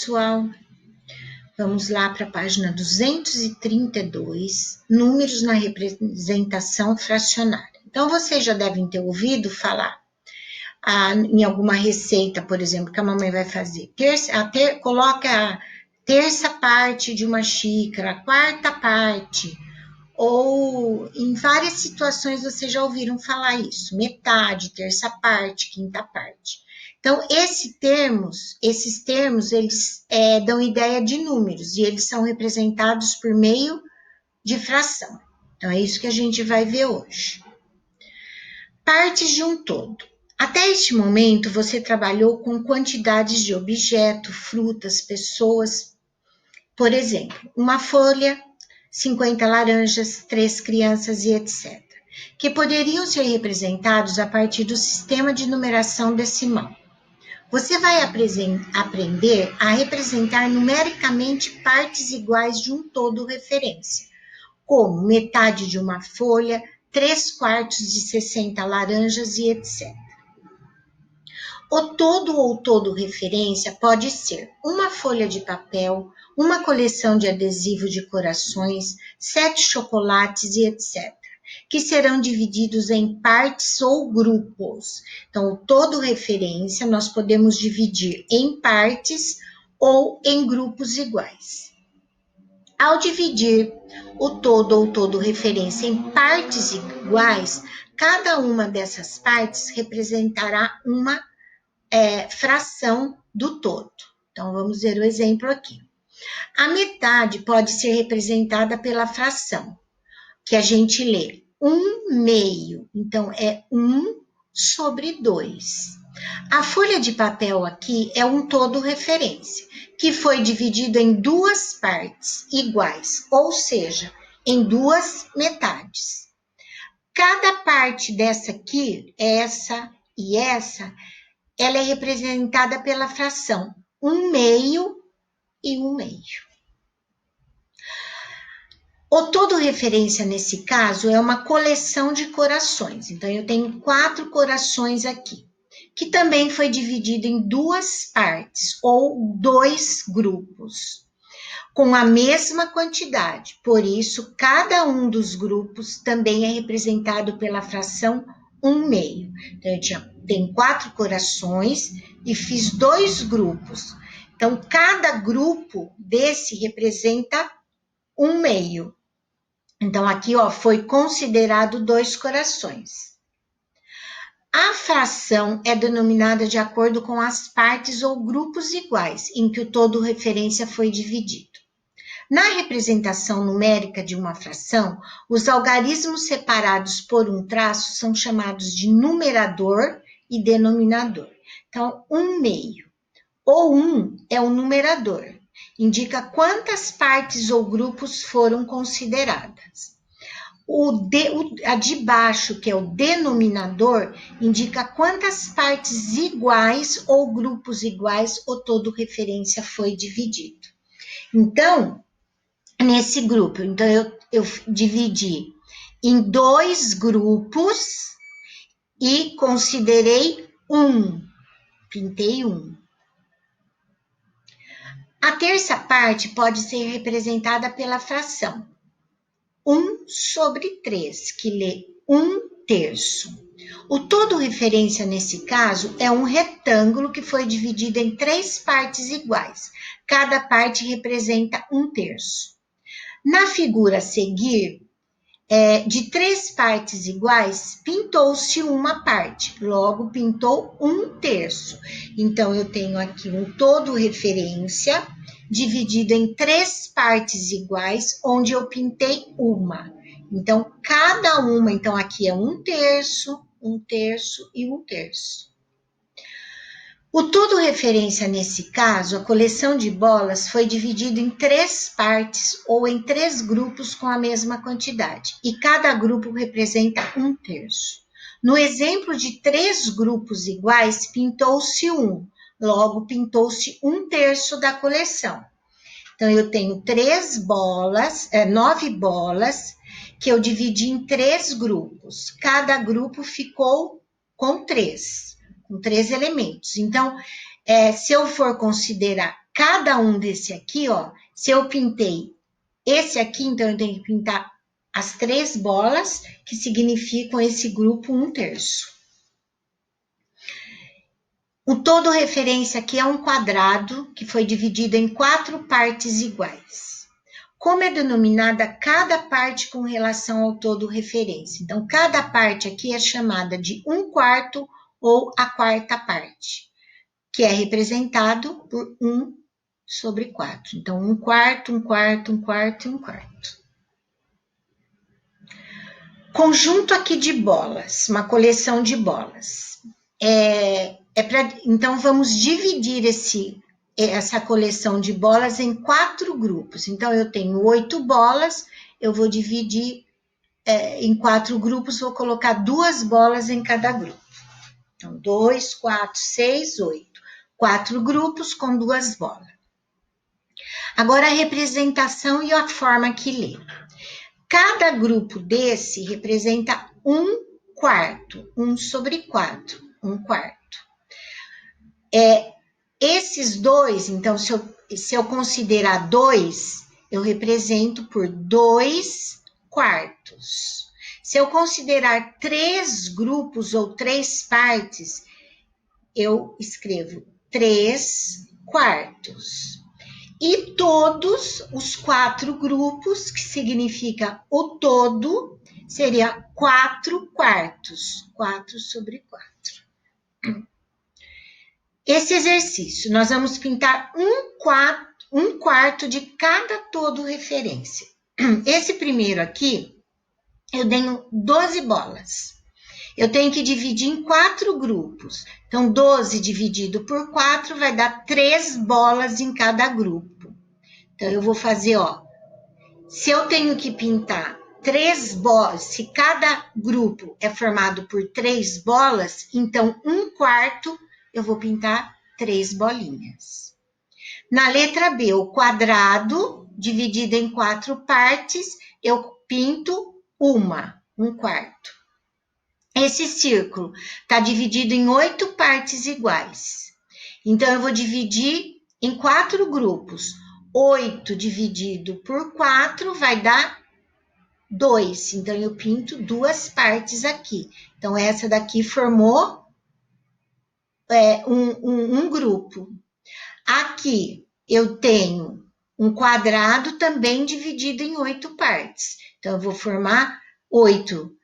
Pessoal, vamos lá para a página 232, números na representação fracionária. Então, vocês já devem ter ouvido falar em alguma receita, por exemplo, que a mamãe vai fazer. Coloca a terça parte de uma xícara, a quarta parte, ou em várias situações vocês já ouviram falar isso, metade, terça parte, quinta parte. Então, esses termos, eles dão ideia de números e eles são representados por meio de fração. Então, é isso que a gente vai ver hoje. Partes de um todo. Até este momento, você trabalhou com quantidades de objeto, frutas, pessoas. Por exemplo, uma folha, 50 laranjas, 3 crianças e etc., que poderiam ser representados a partir do sistema de numeração decimal. Você vai aprender a representar numericamente partes iguais de um todo referência, como metade de uma folha, 3/4 de 60 laranjas e etc. O todo ou todo referência pode ser uma folha de papel, uma coleção de adesivos de corações, 7 chocolates e etc., que serão divididos em partes ou grupos. Então, o todo referência nós podemos dividir em partes ou em grupos iguais. Ao dividir o todo ou todo referência em partes iguais, cada uma dessas partes representará uma fração do todo. Então, vamos ver o exemplo aqui. A metade pode ser representada pela fração, que a gente lê 1/2. Então, é 1/2. A folha de papel aqui é um todo referência, que foi dividido em duas partes iguais, ou seja, em duas metades. Cada parte dessa aqui, essa e essa, ela é representada pela fração 1/2 e 1/2. O todo referência, nesse caso, é uma coleção de corações. Então, eu tenho 4 corações aqui, que também foi dividido em duas partes, ou 2 grupos, com a mesma quantidade. Por isso, cada um dos grupos também é representado pela fração 1/2. Então, eu tenho 4 corações e fiz 2 grupos. Então, cada grupo desse representa 1/2. Então, aqui, foi considerado 2 corações. A fração é denominada de acordo com as partes ou grupos iguais em que o todo referência foi dividido. Na representação numérica de uma fração, os algarismos separados por um traço são chamados de numerador e denominador. Então, 1/2. O 1 é o numerador, indica quantas partes ou grupos foram consideradas. A de baixo, que é o denominador, indica quantas partes iguais ou grupos iguais o todo referência foi dividido. Então, nesse grupo, então eu dividi em 2 grupos e considerei 1, pintei 1. A terça parte pode ser representada pela fração 1/3, que lê 1/3. O todo referência, nesse caso, é um retângulo que foi dividido em 3 partes iguais. Cada parte representa 1/3. Na figura a seguir, de 3 partes iguais, pintou-se uma parte, logo pintou 1/3. Então, eu tenho aqui um todo referência dividido em 3 partes iguais, onde eu pintei uma. Então, cada uma, então aqui é 1/3, 1/3 e 1/3. O todo referência, nesse caso, a coleção de bolas, foi dividido em 3 partes ou em 3 grupos com a mesma quantidade, e cada grupo representa 1/3. No exemplo de 3 grupos iguais, pintou-se 1, logo pintou-se 1/3 da coleção. Então, eu tenho 9 bolas, que eu dividi em 3 grupos. Cada grupo ficou com 3 elementos. Então, se eu for considerar cada um desse aqui, ó, se eu pintei esse aqui, então eu tenho que pintar as 3 bolas, que significam esse grupo 1/3. O todo referência aqui é um quadrado que foi dividido em 4 partes iguais. Como é denominada cada parte com relação ao todo referência? Então, cada parte aqui é chamada de 1/4 ou a quarta parte, que é representado por 1/4. Então, 1/4, 1/4, 1/4 e 1/4. Conjunto aqui de bolas, uma coleção de bolas. Então, vamos dividir essa coleção de bolas em 4 grupos. Então, eu tenho 8 bolas, eu vou dividir em 4 grupos, vou colocar 2 bolas em cada grupo. Então, 2, 4, 6, 8. 4 grupos com 2 bolas. Agora, a representação e a forma que lê. Cada grupo desse representa 1/4, 1/4, 1/4. Esses dois, então, se eu considerar 2, eu represento por 2/4. Se eu considerar 3 grupos ou 3 partes, eu escrevo 3/4. E todos os 4 grupos, que significa o todo, seria 4/4. 4/4. Esse exercício, nós vamos pintar 1/4 de cada todo referência. Esse primeiro aqui, eu tenho 12 bolas. Eu tenho que dividir em 4 grupos. Então, 12 dividido por 4 vai dar 3 bolas em cada grupo. Então, eu vou fazer, ó. Se eu tenho que pintar 3 bolas, se cada grupo é formado por 3 bolas, então 1/4 eu vou pintar 3 bolinhas. Na letra B, o quadrado dividido em 4 partes, eu pinto 1/4. Esse círculo está dividido em 8 partes iguais. Então, eu vou dividir em 4 grupos. 8 dividido por 4 vai dar 2. Então, eu pinto 2 partes aqui. Então, essa daqui formou um grupo. Aqui, eu tenho um quadrado também dividido em 8 partes. Então, eu vou formar 8.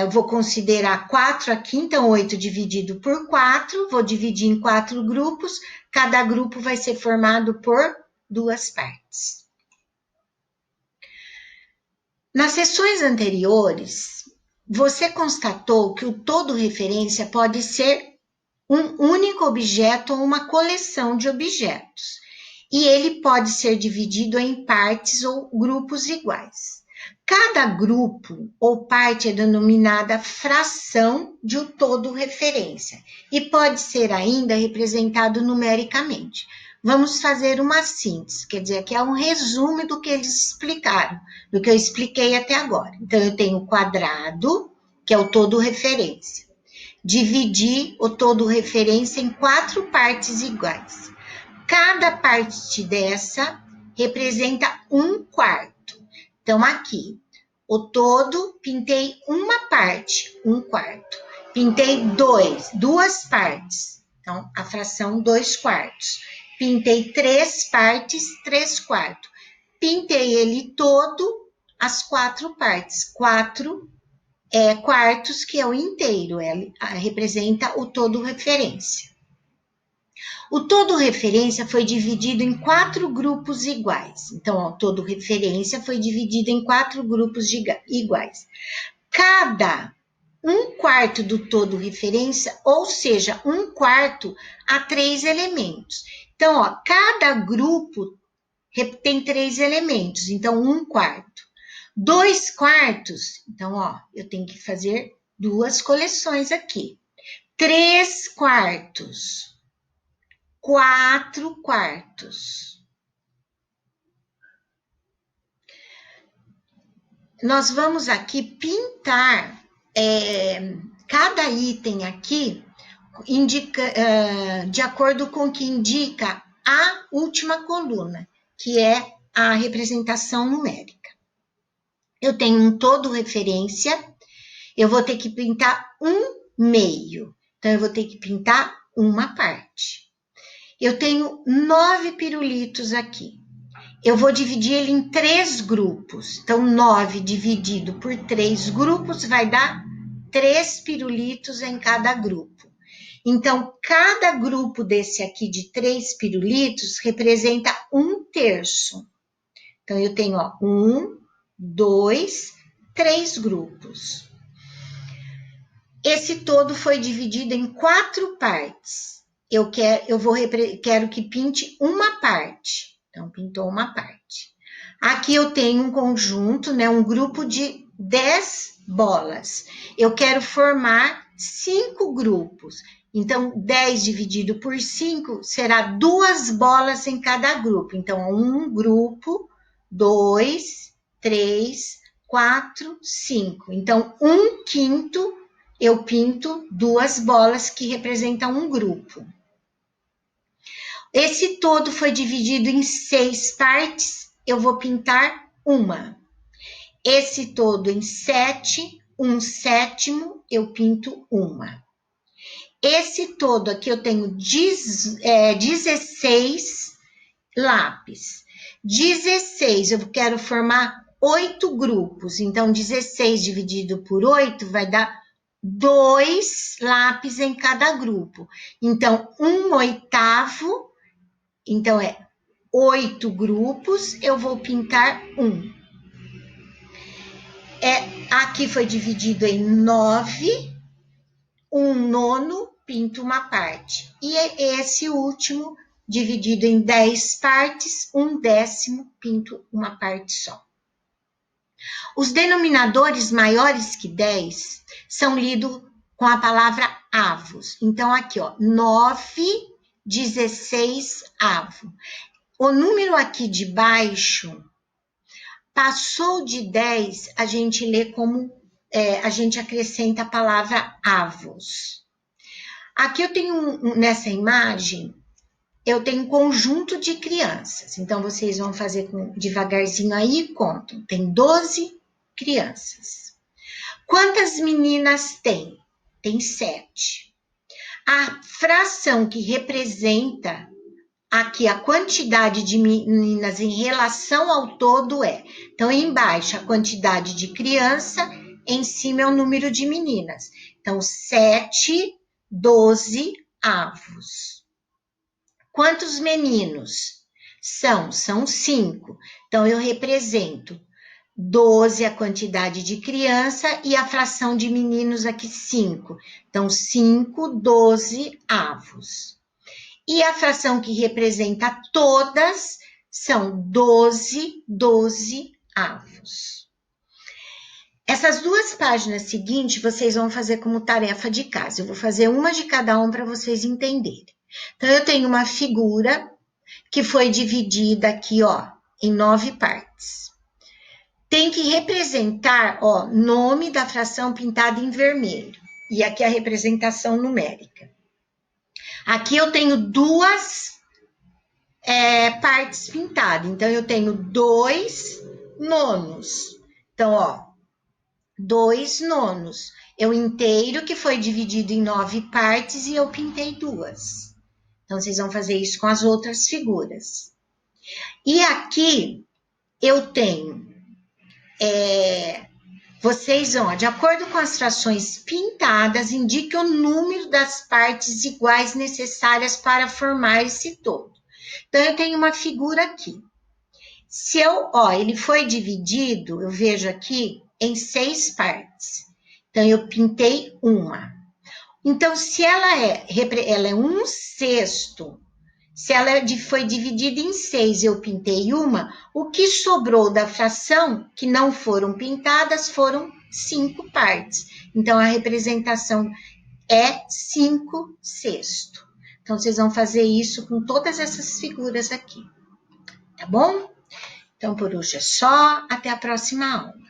Eu vou considerar 4 aqui, então 8 dividido por 4, vou dividir em 4 grupos, cada grupo vai ser formado por 2 partes. Nas sessões anteriores, você constatou que o todo referência pode ser um único objeto ou uma coleção de objetos, e ele pode ser dividido em partes ou grupos iguais. Cada grupo ou parte é denominada fração de um todo referência e pode ser ainda representado numericamente. Vamos fazer uma síntese, quer dizer, que é um resumo do que eles explicaram, do que eu expliquei até agora. Então, eu tenho o quadrado, que é o todo referência. Dividi o todo referência em 4 partes iguais. Cada parte dessa representa 1/4. Então, aqui, o todo, pintei uma parte, 1/4. Pintei 2 partes. Então, a fração 2/4. Pintei 3 partes, 3/4. Pintei ele todo, as 4 partes. 4 quartos, que é o inteiro, representa o todo referência. O todo referência foi dividido em 4 grupos iguais. Então, o todo referência foi dividido em 4 grupos iguais. Cada 1/4 do todo referência, ou seja, 1/4 a 3 elementos. Então, ó, cada grupo tem 3 elementos, então 1/4. 2/4, então, ó, eu tenho que fazer 2 coleções aqui. 3/4. 4/4. Nós vamos aqui pintar cada item aqui de acordo com o que indica a última coluna, que é a representação numérica. Eu tenho um todo referência, eu vou ter que pintar um meio. Então, eu vou ter que pintar uma parte. Eu tenho 9 pirulitos aqui. Eu vou dividir ele em 3 grupos. Então, 9 dividido por 3 grupos vai dar 3 pirulitos em cada grupo. Então, cada grupo desse aqui de 3 pirulitos representa 1/3. Então, eu tenho, ó, 1, 2, 3 grupos. Esse todo foi dividido em 4 partes. Quero que pinte uma parte. Então, pintou uma parte. Aqui eu tenho um conjunto, né, um grupo de 10 bolas. Eu quero formar 5 grupos. Então, 10 dividido por 5 será 2 bolas em cada grupo. Então, um grupo, 2, 3, 4, 5. Então, 1/5 eu pinto 2 bolas que representam um grupo. Esse todo foi dividido em 6 partes, eu vou pintar uma. Esse todo em 7, 1/7, eu pinto uma. Esse todo aqui eu tenho 16 lápis. 16, eu quero formar 8 grupos, então 16 dividido por 8 vai dar 2 lápis em cada grupo. Então, 1/8, então é 8 grupos, eu vou pintar um. Aqui foi dividido em 9, 1/9, pinto uma parte. E esse último, dividido em 10 partes, 1/10, pinto uma parte só. Os denominadores maiores que 10 são lidos com a palavra avos. Então, aqui, ó, 9, 16 avo. O número aqui de baixo, passou de 10, a gente lê como, a gente acrescenta a palavra avos. Aqui eu tenho, nessa imagem, eu tenho um conjunto de crianças. Então, vocês vão fazer devagarzinho aí e contam. Tem 12 crianças. Quantas meninas tem? Tem 7. A fração que representa aqui a quantidade de meninas em relação ao todo é. Então, embaixo a quantidade de criança, em cima é o número de meninas. Então, 7, 12 avos. Quantos meninos? São 5. Então, eu represento 12 a quantidade de criança e a fração de meninos aqui 5. Então, 5, 12 avos. E a fração que representa todas são 12, 12 avos. Essas 2 páginas seguintes, vocês vão fazer como tarefa de casa. Eu vou fazer uma de cada um para vocês entenderem. Então, eu tenho uma figura que foi dividida aqui, ó, em 9 partes. Tem que representar, ó, nome da fração pintada em vermelho. E aqui a representação numérica. Aqui eu tenho 2 partes pintadas. Então, eu tenho 2 nonos. Então, ó, 2 nonos. Eu inteiro que foi dividido em 9 partes e eu pintei 2. Então, vocês vão fazer isso com as outras figuras. E aqui eu tenho, vocês vão, de acordo com as frações pintadas, indique o número das partes iguais necessárias para formar esse todo. Então, eu tenho uma figura aqui. Se ele foi dividido, eu vejo aqui, em 6 partes. Então, eu pintei uma. Então, se ela é 1/6, se ela foi dividida em 6 e eu pintei uma, o que sobrou da fração que não foram pintadas foram 5 partes. Então, a representação é 5/6. Então, vocês vão fazer isso com todas essas figuras aqui. Tá bom? Então, por hoje é só. Até a próxima aula.